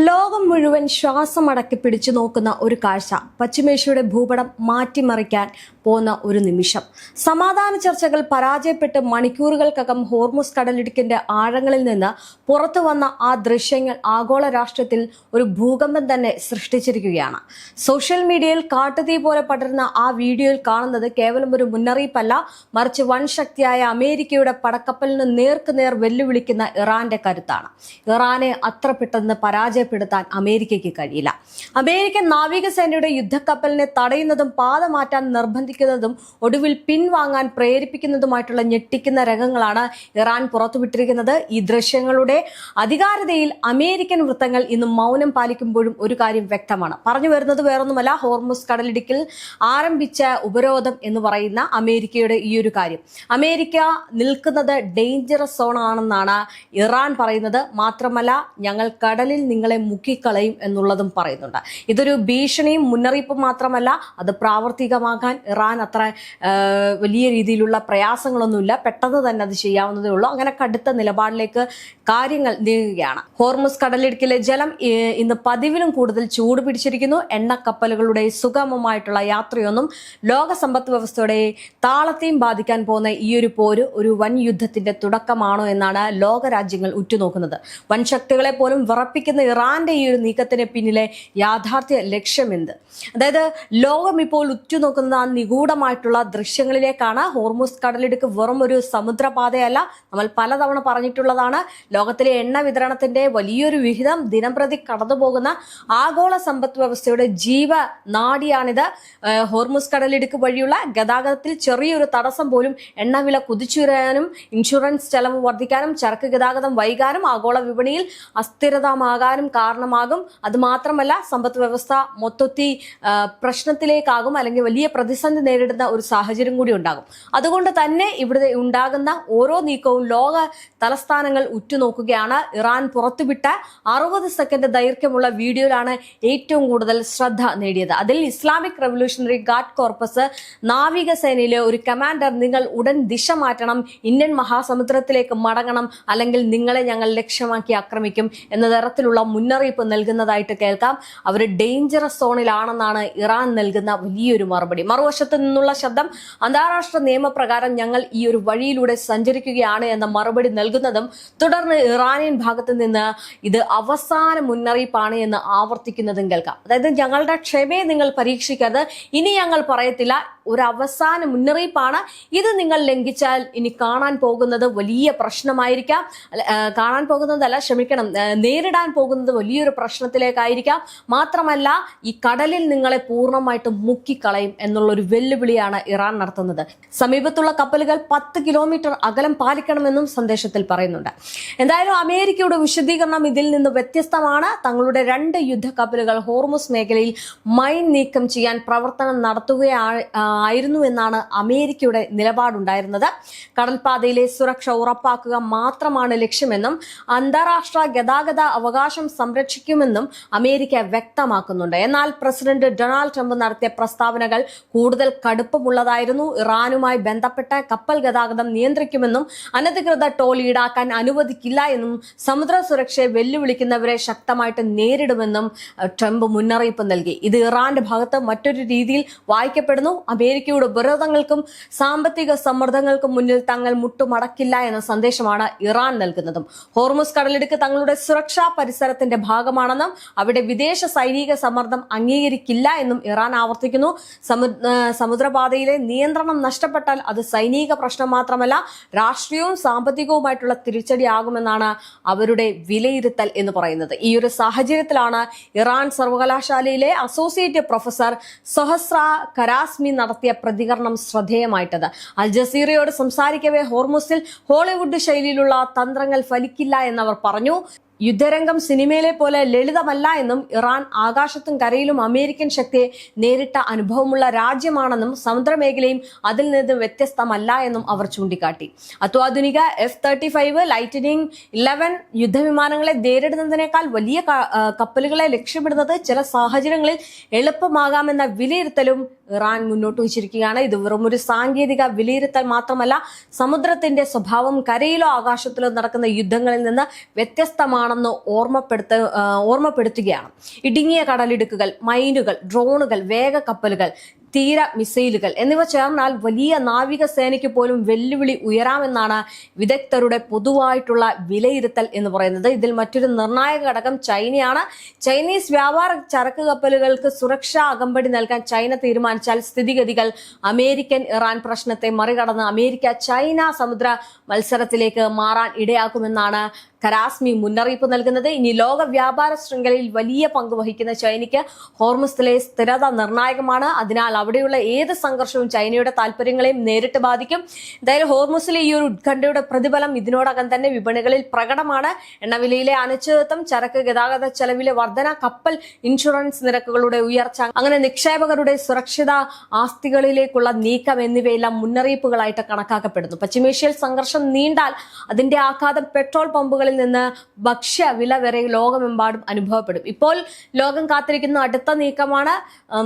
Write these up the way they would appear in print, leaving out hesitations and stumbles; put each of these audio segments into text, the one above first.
ലോകം മുഴുവൻ ശ്വാസമടക്കി പിടിച്ചു നോക്കുന്ന ഒരു കാഴ്ച, പശ്ചിമേഷ്യയുടെ ഭൂപടം മാറ്റിമറിക്കാൻ പോന്ന ഒരു നിമിഷം. സമാധാന ചർച്ചകൾ പരാജയപ്പെട്ട് മണിക്കൂറുകൾക്കകം ഹോർമുസ് കടലിടുക്കിന്റെ ആഴങ്ങളിൽ നിന്ന് പുറത്തു വന്ന ആ ദൃശ്യങ്ങൾ ആഗോള രാഷ്ട്രത്തിൽ ഒരു ഭൂകമ്പം തന്നെ സൃഷ്ടിച്ചിരിക്കുകയാണ്. സോഷ്യൽ മീഡിയയിൽ കാട്ടുതീ പോലെ പടരുന്ന ആ വീഡിയോയിൽ കാണുന്നത് കേവലം ഒരു മുന്നറിയിപ്പല്ല, മറിച്ച് വൻ ശക്തിയായ അമേരിക്കയുടെ പടക്കപ്പലിന് നേർക്കുനേർ വെല്ലുവിളിക്കുന്ന ഇറാന്റെ കരുത്താണ്. ഇറാനെ അത്ര പെട്ടെന്ന് പരാജയപ്പെടുത്താൻ അമേരിക്കയ്ക്ക് കഴിയില്ല. അമേരിക്കൻ നാവികസേനയുടെ യുദ്ധക്കപ്പലിനെ തടയുന്നതും പാത മാറ്റാൻ നിർബന്ധിക്കുന്നതും ഒടുവിൽ പിൻവാങ്ങാൻ പ്രേരിപ്പിക്കുന്നതുമായിട്ടുള്ള ഞെട്ടിക്കുന്ന രംഗങ്ങളാണ് ഇറാൻ പുറത്തുവിട്ടിരിക്കുന്നത്. ഈ ദൃശ്യങ്ങളുടെ അധികാരതയിൽ അമേരിക്കൻ വൃത്തങ്ങൾ ഇന്ന് മൗനം പാലിക്കുമ്പോഴും ഒരു കാര്യം വ്യക്തമാണ്. പറഞ്ഞു വരുന്നത് വേറൊന്നുമല്ല, ഹോർമുസ് കടലിടുക്കിൽ ആരംഭിച്ച ഉപരോധം എന്ന് പറയുന്ന അമേരിക്കയുടെ ഈ ഒരു കാര്യം. അമേരിക്ക നിൽക്കുന്നത് ഡേഞ്ചറസ് സോൺ ആണെന്നാണ് ഇറാൻ പറയുന്നത്. മാത്രമല്ല, ഞങ്ങൾ കടലിൽ നിങ്ങളെ മുക്കിക്കളയും എന്നുള്ളതും പറയുന്നുണ്ട്. ഇതൊരു ഭീഷണിയും മുന്നറിയിപ്പും മാത്രമല്ല, അത് പ്രാവർത്തികമാക്കാൻ ഇറാൻ അത്ര വലിയ രീതിയിലുള്ള പ്രയാസങ്ങളൊന്നുമില്ല. പെട്ടെന്ന് തന്നെ അത് ചെയ്യാവുന്നതേ ഉള്ളൂ. അങ്ങനെ കടുത്ത നിലപാടിലേക്ക് കാര്യങ്ങൾ നീങ്ങുകയാണ്. ഹോർമുസ് കടലിടുക്കിലെ ജലം ഇന്ന് പതിവിലും കൂടുതൽ ചൂട് പിടിച്ചിരിക്കുന്നു. എണ്ണക്കപ്പലുകളുടെ സുഗമമായിട്ടുള്ള യാത്രയൊന്നും ലോക സമ്പദ് വ്യവസ്ഥയുടെ താളത്തെയും ബാധിക്കാൻ പോകുന്ന ഈ ഒരു പോര് ഒരു വൻ യുദ്ധത്തിന്റെ തുടക്കമാണോ എന്നാണ് ലോക രാജ്യങ്ങൾ ഉറ്റുനോക്കുന്നത്. വൻ ശക്തികളെ പോലും വിറപ്പിക്കുന്ന ഇറാന്റെ ഈ ഒരു നീക്കത്തിന് പിന്നിലെ യാഥാർത്ഥ്യ ലക്ഷ്യമെന്ത്? അതായത് ലോകം ഇപ്പോൾ ഉറ്റുനോക്കുന്ന ആ നിഗൂഢമായിട്ടുള്ള ദൃശ്യങ്ങളിലേക്കാണ്. ഹോർമുസ് കടലിടുക്ക് വെറും ഒരു സമുദ്രപാതയല്ല, നമ്മൾ പലതവണ പറഞ്ഞിട്ടുള്ളതാണ്. ലോകത്തിലെ എണ്ണ വിതരണത്തിന്റെ വലിയൊരു വിഹിതം ദിനംപ്രതി കടന്നുപോകുന്ന ആഗോള സമ്പദ് വ്യവസ്ഥയുടെ ജീവനാഡിയാണിത്. ഹോർമുസ് കടലിടുക്ക് വഴിയുള്ള ഗതാഗതത്തിൽ ചെറിയൊരു തടസ്സം പോലും എണ്ണവില കുതിച്ചുയരാനും ഇൻഷുറൻസ് ചെലവ് വർദ്ധിക്കാനും ചരക്ക് ഗതാഗതം വൈകാനും ആഗോള വിപണിയിൽ അസ്ഥിരതമാകാനും കാരണമാകും. അത് മാത്രമല്ല, സമ്പദ് വ്യവസ്ഥ മൊത്തത്തിൽ പ്രശ്നത്തിലേക്കാകും, അല്ലെങ്കിൽ വലിയ പ്രതിസന്ധി നേരിടുന്ന ഒരു സാഹചര്യം കൂടി ഉണ്ടാകും. അതുകൊണ്ട് തന്നെ ഇവിടെ ഉണ്ടാകുന്ന ഓരോ നീക്കവും ലോക തലസ്ഥാനങ്ങൾ ഉറ്റുനോക്കുകയാണ്. ഇറാൻ പുറത്തുവിട്ട 60 സെക്കൻഡ് ദൈർഘ്യമുള്ള വീഡിയോയിലാണ് ഏറ്റവും കൂടുതൽ ശ്രദ്ധ നേടിയത്. അതിൽ ഇസ്ലാമിക് റവല്യൂഷണറി ഗാർഡ് കോർപ്പസ് നാവികസേനയിലെ ഒരു കമാൻഡർ, നിങ്ങൾ ഉടൻ ദിശ മാറ്റണം, ഇന്ത്യൻ മഹാസമുദ്രത്തിലേക്ക് മടങ്ങണം, അല്ലെങ്കിൽ നിങ്ങളെ ഞങ്ങൾ ലക്ഷ്യമാക്കി ആക്രമിക്കും എന്ന തരത്തിലുള്ള മുന്നറിയിപ്പ് നൽകുന്നതായിട്ട് കേൾക്കാം. അവർ ഡേഞ്ചറസ് സോണിലാണെന്നാണ് ഇറാൻ നൽകുന്ന വലിയൊരു മറുപടി. മറുവശത്ത് നിന്നുള്ള ശബ്ദം, അന്താരാഷ്ട്ര നിയമപ്രകാരം ഞങ്ങൾ ഈ ഒരു വഴിയിലൂടെ സഞ്ചരിക്കുകയാണ് എന്ന മറുപടി നൽകുന്നതും തുടർന്ന് ഇറാനിയൻ ഭാഗത്ത് നിന്ന് ഇത് അവസാന മുന്നറിയിപ്പാണ് എന്ന് ആവർത്തിക്കുന്നതും കേൾക്കാം. അതായത്, ഞങ്ങളുടെ ക്ഷമയെ നിങ്ങൾ പരീക്ഷിക്കരുത്, ഇനി ഞങ്ങൾ പറയത്തില്ല, ഒരു അവസാന മുന്നറിയിപ്പാണ് ഇത്. നിങ്ങൾ ലംഘിച്ചാൽ ഇനി കാണാൻ പോകുന്നത് വലിയ പ്രശ്നമായിരിക്കാം. കാണാൻ പോകുന്നതല്ല, ക്ഷമിക്കണം, നേരിടാൻ പോകുന്നത് വലിയൊരു പ്രശ്നത്തിലേക്കായിരിക്കാം. മാത്രമല്ല, ഈ കടലിൽ നിങ്ങളെ പൂർണ്ണമായിട്ടും മുക്കിക്കളയും എന്നുള്ളൊരു വെല്ലുവിളിയാണ് ഇറാൻ നടത്തുന്നത്. സമീപത്തുള്ള കപ്പലുകൾ 10 കിലോമീറ്റർ അകലം പാലിക്കണമെന്നും സന്ദേശത്തിൽ പറയുന്നുണ്ട്. എന്തായാലും അമേരിക്കയുടെ വിശദീകരണം ഇതിൽ നിന്ന് വ്യത്യസ്തമാണ്. തങ്ങളുടെ 2 യുദ്ധക്കപ്പലുകൾ ഹോർമുസ് മേഖലയിൽ മൈൻ നീക്കം ചെയ്യാൻ പ്രവർത്തനം നടത്തുകയായിരുന്നു എന്നാണ് അമേരിക്കയുടെ നിലപാടുണ്ടായിരുന്നത്. കടൽപാതയിലെ സുരക്ഷ ഉറപ്പാക്കുക മാത്രമാണ് ലക്ഷ്യമെന്നും അന്താരാഷ്ട്ര ഗതാഗത അവകാശം സംരക്ഷിക്കുമെന്നും അമേരിക്ക വ്യക്തമാക്കുന്നുണ്ട്. എന്നാൽ പ്രസിഡന്റ് ഡൊണാൾഡ് ട്രംപ് നടത്തിയ പ്രസ്താവനകൾ കൂടുതൽ കടുപ്പമുള്ളതായിരുന്നു. ഇറാനുമായി ബന്ധപ്പെട്ട കപ്പൽ ഗതാഗതം നിയന്ത്രിക്കുമെന്നും അനധികൃത ടോൾ ഈടാക്കാൻ അനുവദിക്കില്ല എന്നും സമുദ്ര സുരക്ഷയെ വെല്ലുവിളിക്കുന്നവരെ ശക്തമായിട്ട് നേരിടുമെന്നും ട്രംപ് മുന്നറിയിപ്പ് നൽകി. ഇത് ഇറാന്റെ ഭാഗത്ത് മറ്റൊരു രീതിയിൽ വായിക്കപ്പെടുന്നു. അമേരിക്കയുടെ ഉപരോധങ്ങൾക്കും സാമ്പത്തിക സമ്മർദ്ദങ്ങൾക്കും മുന്നിൽ തങ്ങൾ മുട്ടുമടക്കില്ല എന്ന സന്ദേശമാണ് ഇറാൻ നൽകുന്നതും. ഹോർമുസ് കടലിടുക്ക് തങ്ങളുടെ സുരക്ഷാ പരിസരത്തിന്റെ ഭാഗമാണെന്നും അവിടെ വിദേശ സൈനിക സമ്മർദ്ദം അംഗീകരിക്കില്ല എന്നും ഇറാൻ ആവർത്തിക്കുന്നു. സമുദ്രപാതയിലെ നിയന്ത്രണം നഷ്ടപ്പെട്ടാൽ അത് സൈനിക പ്രശ്നം മാത്രമല്ല, രാഷ്ട്രീയവും സാമ്പത്തികവുമായിട്ടുള്ള തിരിച്ചടിയാകുമെന്നാണ് അവരുടെ വിലയിരുത്തൽ എന്ന് പറയുന്നത്. ഈ ഒരു സാഹചര്യത്തിലാണ് ഇറാൻ സർവകലാശാലയിലെ അസോസിയേറ്റ് പ്രൊഫസർ സൊഹസ്ര കരാസ്മി നടത്തിയ പ്രതികരണം ശ്രദ്ധേയമായിട്ടത്. അൽ ജസീറയോട് സംസാരിക്കവേ ഹോർമുസിൽ ഹോളിവുഡ് ശൈലിയിലുള്ള തന്ത്രങ്ങൾ ഫലിക്കില്ല എന്നവർ പറഞ്ഞു. യുദ്ധരംഗം സിനിമയിലെ പോലെ ലളിതമല്ല എന്നും ഇറാൻ ആകാശത്തും കരയിലും അമേരിക്കൻ ശക്തിയെ നേരിട്ട അനുഭവമുള്ള രാജ്യമാണെന്നും സമുദ്രമേഖലയും അതിൽ നിന്ന് വ്യത്യസ്തമല്ല എന്നും അവർ ചൂണ്ടിക്കാട്ടി. അത്യാധുനിക F-35 ലൈറ്റനിങ് 11 യുദ്ധവിമാനങ്ങളെ നേരിടുന്നതിനേക്കാൾ വലിയ കപ്പലുകളെ ലക്ഷ്യമിടുന്നത് ചില സാഹചര്യങ്ങളിൽ എളുപ്പമാകാമെന്ന വിലയിരുത്തലും ഇറാൻ മുന്നോട്ട് വച്ചിരിക്കുകയാണ്. ഇത് വെറും ഒരു സാങ്കേതിക വിലയിരുത്തൽ മാത്രമല്ല, സമുദ്രത്തിന്റെ സ്വഭാവം കരയിലോ ആകാശത്തിലോ നടക്കുന്ന യുദ്ധങ്ങളിൽ നിന്ന് വ്യത്യസ്തമാണ് ആണെന്ന് ഓർമ്മപ്പെടുത്തുകയാണ്. ഇടുങ്ങിയ കടലിടുക്കുകൾ, മൈനുകൾ, ഡ്രോണുകൾ, വേഗ കപ്പലുകൾ, തീര മിസൈലുകൾ എന്നിവ ചേർന്നാൽ വലിയ നാവികസേനയ്ക്ക് പോലും വെല്ലുവിളി ഉയരാമെന്നാണ് വിദഗ്ധരുടെ പൊതുവായിട്ടുള്ള വിലയിരുത്തൽ എന്ന് പറയുന്നത്. ഇതിൽ മറ്റൊരു നിർണായക ഘടകം ചൈനയാണ്. ചൈനീസ് വ്യാപാര ചരക്ക് കപ്പലുകൾക്ക് സുരക്ഷാ അകമ്പടി നൽകാൻ ചൈന തീരുമാനിച്ചാൽ സ്ഥിതിഗതികൾ അമേരിക്കൻ ഇറാൻ പ്രശ്നത്തെ മറികടന്ന് അമേരിക്ക ചൈന സമുദ്ര മത്സരത്തിലേക്ക് മാറാൻ ഇടയാക്കുമെന്നാണ് കരാസ്മി മുന്നറിയിപ്പ് നൽകുന്നത്. ഇനി ലോക വ്യാപാര ശൃംഖലയിൽ വലിയ പങ്ക് വഹിക്കുന്ന ചൈനയ്ക്ക് ഹോർമുസിലെ സ്ഥിരത നിർണായകമാണ്. അതിനാൽ അവിടെയുള്ള ഏത് സംഘർഷവും ചൈനയുടെ താല്പര്യങ്ങളെയും നേരിട്ട് ബാധിക്കും. എന്തായാലും ഹോർമുസിലെ ഈ ഒരു ഉത്കണ്ഠയുടെ പ്രതിഫലം ഇതിനോടകം തന്നെ വിപണികളിൽ പ്രകടമാണ്. എണ്ണവിലയിലെ അനിശ്ചിതത്വം, ചരക്ക് ഗതാഗത ചെലവിലെ വർധന, കപ്പൽ ഇൻഷുറൻസ് നിരക്കുകളുടെ ഉയർച്ച, അങ്ങനെ നിക്ഷേപകരുടെ സുരക്ഷിത ആസ്തികളിലേക്കുള്ള നീക്കം എന്നിവയെല്ലാം മുന്നറിയിപ്പുകളായിട്ട് കണക്കാക്കപ്പെടുന്നു. പശ്ചിമേഷ്യയിൽ സംഘർഷം നീണ്ടാൽ അതിന്റെ ആഘാതം പെട്രോൾ പമ്പുകളിൽ നിന്ന് ഭക്ഷ്യ വില വരെ ലോകമെമ്പാടും അനുഭവപ്പെടും. ഇപ്പോൾ ലോകം കാത്തിരിക്കുന്ന അടുത്ത നീക്കമാണ്.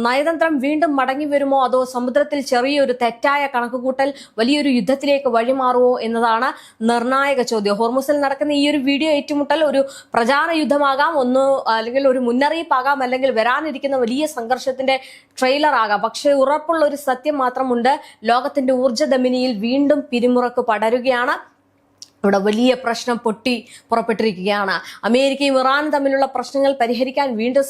നയതന്ത്രം വീണ്ടും മടങ്ങി വരുമോ, അതോ സമുദ്രത്തിൽ ചെറിയൊരു തെറ്റായ കണക്കുകൂട്ടൽ വലിയൊരു യുദ്ധത്തിലേക്ക് വഴിമാറുമോ എന്നതാണ് നിർണായക ചോദ്യം. ഹോർമുസിൽ നടക്കുന്ന ഈ ഒരു വീഡിയോ ഏറ്റുമുട്ടൽ ഒരു പ്രചാരണ യുദ്ധമാകാം, അല്ലെങ്കിൽ ഒരു മുന്നറിയിപ്പാകാം, അല്ലെങ്കിൽ വരാനിരിക്കുന്ന വലിയ സംഘർഷത്തിന്റെ ട്രെയിലർ ആകാം. പക്ഷേ ഉറപ്പുള്ള ഒരു സത്യം മാത്രമുണ്ട്: ലോകത്തിന്റെ ഊർജ്ജധമനിയിൽ വീണ്ടും പിരിമുറക്ക് പടരുകയാണ്. ഇവിടെ വലിയ പ്രശ്നം പുറപ്പെട്ടിരിക്കുകയാണ്. അമേരിക്കയും ഇറാനും തമ്മിലുള്ള പ്രശ്നങ്ങൾ പരിഹരിക്കാൻ വീണ്ടും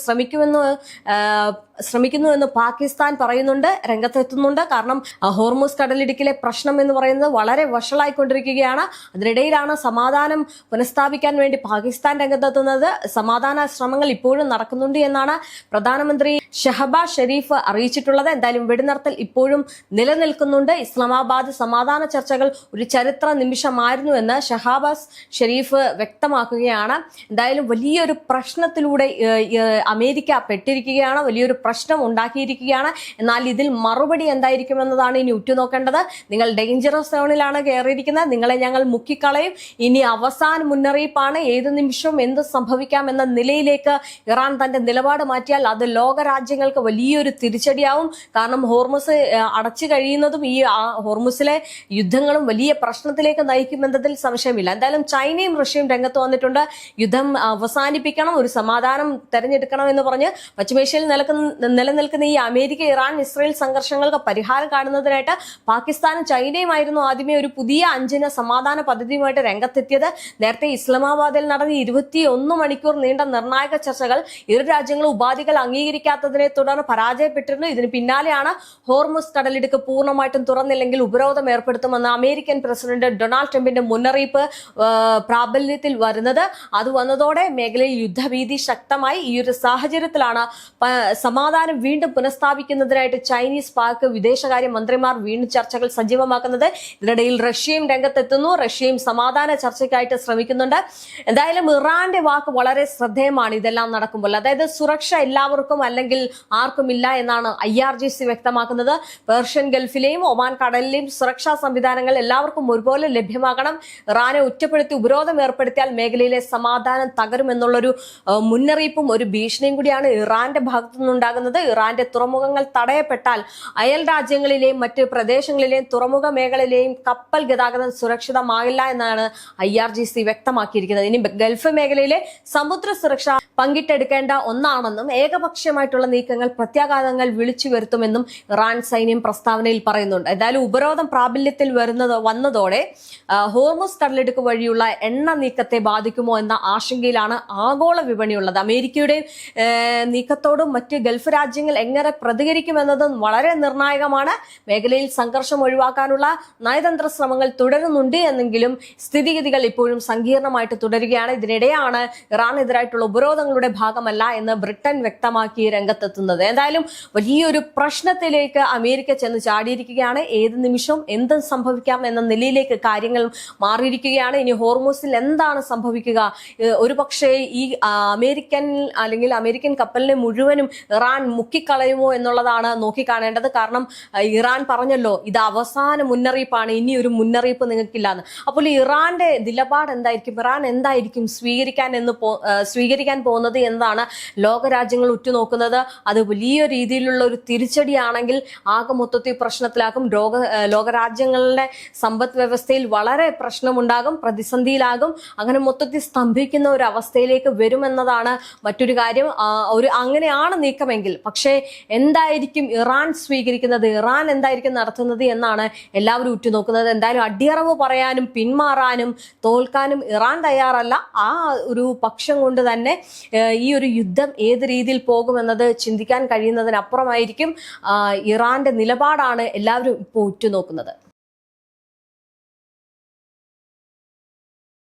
ശ്രമിക്കുന്നുവെന്ന് പാകിസ്ഥാൻ പറയുന്നുണ്ട്, രംഗത്തെത്തുന്നുണ്ട്. കാരണം ഹോർമുസ് കടലിടുക്കിലെ പ്രശ്നം എന്ന് പറയുന്നത് വളരെ വഷളായിക്കൊണ്ടിരിക്കുകയാണ്. അതിനിടയിലാണ് സമാധാനം പുനഃസ്ഥാപിക്കാൻ വേണ്ടി പാകിസ്ഥാൻ രംഗത്തെത്തുന്നത്. സമാധാന ശ്രമങ്ങൾ ഇപ്പോഴും നടക്കുന്നുണ്ട് എന്നാണ് പ്രധാനമന്ത്രി ഷഹബാസ് ഷെരീഫ് അറിയിച്ചിട്ടുള്ളത്. എന്തായാലും വെടിനിർത്തൽ ഇപ്പോഴും നിലനിൽക്കുന്നുണ്ട്. ഇസ്ലാമാബാദ് സമാധാന ചർച്ചകൾ ഒരു ചരിത്ര നിമിഷമായിരുന്നു എന്ന് ഷഹബാസ് ഷെരീഫ് വ്യക്തമാക്കുകയാണ്. എന്തായാലും വലിയൊരു പ്രശ്നത്തിലൂടെ അമേരിക്ക പെട്ടിരിക്കുകയാണ്, വലിയൊരു പ്രശ്നം ഉണ്ടാക്കിയിരിക്കുകയാണ്. എന്നാൽ ഇതിൽ മറുപടി എന്തായിരിക്കും എന്നതാണ് ഇനി ഉറ്റുനോക്കേണ്ടത്. നിങ്ങൾ ഡേഞ്ചറസ് സോണിലാണ് കയറിയിരിക്കുന്നത്, നിങ്ങളെ ഞങ്ങൾ മുക്കിക്കളയും. ഇനി അവസാന മുന്നറിയിപ്പാണ്. ഏത് നിമിഷവും എന്ത് സംഭവിക്കാം എന്ന നിലയിലേക്ക് ഇറാൻ തന്റെ നിലപാട് മാറ്റിയാൽ അത് ലോകരാജ്യങ്ങൾക്ക് വലിയൊരു തിരിച്ചടിയാവും. കാരണം ഹോർമുസ് അടച്ചു കഴിയുന്നതും ഈ ഹോർമുസിലെ യുദ്ധങ്ങളും വലിയ പ്രശ്നത്തിലേക്ക് നയിക്കുമെന്നതിൽ സംശയമില്ല. എന്തായാലും ചൈനയും റഷ്യയും രംഗത്ത് വന്നിട്ടുണ്ട്. യുദ്ധം അവസാനിപ്പിക്കണം, ഒരു സമാധാനം തെരഞ്ഞെടുക്കണം എന്ന് പറഞ്ഞ് പശ്ചിമേഷ്യയിൽ നിലനിൽക്കുന്ന ഈ അമേരിക്ക, ഇറാൻ, ഇസ്രയേൽ സംഘർഷങ്ങൾക്ക് പരിഹാരം കാണുന്നതിനായിട്ട് പാകിസ്ഥാനും ചൈനയുമായിരുന്നു ആദ്യമേ ഒരു പുതിയ 5 ഇന സമാധാന പദ്ധതിയുമായിട്ട് രംഗത്തെത്തിയത്. നേരത്തെ ഇസ്ലാമാബാദിൽ നടന്ന 21 മണിക്കൂർ നീണ്ട നിർണായക ചർച്ചകൾ ഇരു രാജ്യങ്ങളും ഉപാധികൾ അംഗീകരിക്കാത്തതിനെ തുടർന്ന് പരാജയപ്പെട്ടിരുന്നു. ഇതിന് പിന്നാലെയാണ് ഹോർമുസ് കടലിടുക്ക് പൂർണ്ണമായിട്ടും തുറന്നില്ലെങ്കിൽ ഉപരോധം ഏർപ്പെടുത്തുമെന്ന് അമേരിക്കൻ പ്രസിഡന്റ് ഡൊണാൾഡ് ട്രംപിന്റെ മുന്നറിയിപ്പ് പ്രാബല്യത്തിൽ വരുന്നത്. അത് വന്നതോടെ മേഖലയിൽ യുദ്ധഭീതി ശക്തമായി. ഈ ഒരു സാഹചര്യത്തിലാണ് സമാധാനം വീണ്ടും പുനഃസ്ഥാപിക്കുന്നതിനായിട്ട് ചൈനീസ്, പാക് വിദേശകാര്യ മന്ത്രിമാർ വീണ്ടും ചർച്ചകൾ സജീവമാക്കുന്നത്. ഇതിനിടയിൽ റഷ്യയും രംഗത്തെത്തുന്നു. റഷ്യയും സമാധാന ചർച്ചയ്ക്കായിട്ട് ശ്രമിക്കുന്നുണ്ട്. എന്തായാലും ഇറാന്റെ വാക്ക് വളരെ ശ്രദ്ധേയമാണ് ഇതെല്ലാം നടക്കുമ്പോൾ. അതായത് സുരക്ഷ എല്ലാവർക്കും അല്ലെങ്കിൽ ആർക്കുമില്ല എന്നാണ് IRGC വ്യക്തമാക്കുന്നത്. പേർഷ്യൻ ഗൾഫിലെയും ഒമാൻ കടലിലെയും സുരക്ഷാ സംവിധാനങ്ങൾ എല്ലാവർക്കും ഒരുപോലെ ലഭ്യമാകണം. ഇറാനെ ഒറ്റപ്പെടുത്തി ഉപരോധം ഏർപ്പെടുത്തിയാൽ മേഖലയിലെ സമാധാനം തകരുമെന്നുള്ളൊരു മുന്നറിയിപ്പും ഒരു ഭീഷണിയും കൂടിയാണ് ഇറാന്റെ ഭാഗത്തു നിന്നുണ്ടാകുന്നത്. ഇറാന്റെ തുറമുഖങ്ങൾ തടയപ്പെട്ടാൽ അയൽ രാജ്യങ്ങളിലെയും മറ്റ് പ്രദേശങ്ങളിലെയും തുറമുഖ മേഖലയിലെയും കപ്പൽ ഗതാഗതം സുരക്ഷിതമാകില്ല എന്നാണ് IRGC വ്യക്തമാക്കിയിരിക്കുന്നത്. ഇനി ഗൾഫ് മേഖലയിലെ സമുദ്ര സുരക്ഷ പങ്കിട്ടെടുക്കേണ്ട ഒന്നാണെന്നും ഏകപക്ഷീയമായിട്ടുള്ള നീക്കങ്ങൾ പ്രത്യാഘാതങ്ങൾ വിളിച്ചു വരുത്തുമെന്നും ഇറാൻ സൈന്യം പ്രസ്താവനയിൽ പറയുന്നുണ്ട്. എന്തായാലും ഉപരോധം പ്രാബല്യത്തിൽ വന്നതോടെ ഹോർമുസ് കടലിടുക്ക് വഴിയുള്ള എണ്ണ നീക്കത്തെ ബാധിക്കുമോ എന്ന ആശങ്കയിലാണ് ആഗോള വിപണിയുള്ളത്. അമേരിക്കയുടെ നീക്കത്തോടും മറ്റ് ഗൾഫ് രാജ്യങ്ങൾ എങ്ങനെ പ്രതികരിക്കുമെന്നതും വളരെ നിർണായകമാണ്. മേഖലയിൽ സംഘർഷം ഒഴിവാക്കാനുള്ള നയതന്ത്ര ശ്രമങ്ങൾ തുടരുന്നുണ്ട് എന്നെങ്കിലും സ്ഥിതിഗതികൾ ഇപ്പോഴും സങ്കീർണമായിട്ട് തുടരുകയാണ്. ഇതിനിടെയാണ് ഇറാനെതിരായിട്ടുള്ള ഉപരോധങ്ങളുടെ ഭാഗമല്ല എന്ന് ബ്രിട്ടൻ വ്യക്തമാക്കി രംഗത്തെത്തുന്നത്. എന്തായാലും വലിയൊരു പ്രശ്നത്തിലേക്ക് അമേരിക്ക ചെന്ന് ചാടിയിരിക്കുകയാണ്. ഏത് നിമിഷവും എന്തും സംഭവിക്കാം എന്ന നിലയിലേക്ക് കാര്യങ്ങൾ മാറിയിരിക്കുകയാണ്. ഇനി ഹോർമുസിൽ എന്താണ് സംഭവിക്കുക? ഒരുപക്ഷെ ഈ അമേരിക്കൻ കപ്പലിനെ മുഴുവനും ഇറാൻ ഇറാൻ മുക്കിക്കളയുമോ എന്നുള്ളതാണ് നോക്കിക്കാണേണ്ടത്. കാരണം ഇറാൻ പറഞ്ഞല്ലോ, ഇത് അവസാന മുന്നറിയിപ്പാണ്, ഇനി ഒരു മുന്നറിയിപ്പ് നിങ്ങൾക്കില്ലാന്ന്. അപ്പോൾ ഇറാന്റെ നിലപാട് എന്തായിരിക്കും, ഇറാൻ എന്തായിരിക്കും സ്വീകരിക്കാൻ പോകുന്നത് എന്നതാണ് ലോകരാജ്യങ്ങൾ ഉറ്റുനോക്കുന്നത്. അത് വലിയ രീതിയിലുള്ള ഒരു തിരിച്ചടിയാണെങ്കിൽ ആകെ മൊത്തത്തിൽ പ്രശ്നത്തിലാക്കും. ലോകരാജ്യങ്ങളുടെ സമ്പദ് വ്യവസ്ഥയിൽ വളരെ പ്രശ്നമുണ്ടാകും, പ്രതിസന്ധിയിലാകും. അങ്ങനെ മൊത്തത്തിൽ സ്തംഭിക്കുന്ന ഒരു അവസ്ഥയിലേക്ക് വരുമെന്നതാണ് മറ്റൊരു കാര്യം. അങ്ങനെയാണ് നീക്കമെങ്കിൽ. പക്ഷേ എന്തായിരിക്കും ഇറാൻ സ്വീകരിക്കുന്നത്, ഇറാൻ എന്തായിരിക്കും നടത്തുന്നത് എന്നാണ് എല്ലാവരും ഉറ്റുനോക്കുന്നത്. എന്തായാലും അടിയറവ് പറയാനും പിന്മാറാനും തോൽക്കാനും ഇറാൻ തയ്യാറല്ല. ആ ഒരു പക്ഷം കൊണ്ട് തന്നെ ഈ ഒരു യുദ്ധം ഏത് രീതിയിൽ പോകുമെന്നത് ചിന്തിക്കാൻ കഴിയുന്നതിനപ്പുറമായിരിക്കും ഇറാന്റെ നിലപാടാണ് എല്ലാവരും ഇപ്പോൾ ഉറ്റുനോക്കുന്നത്.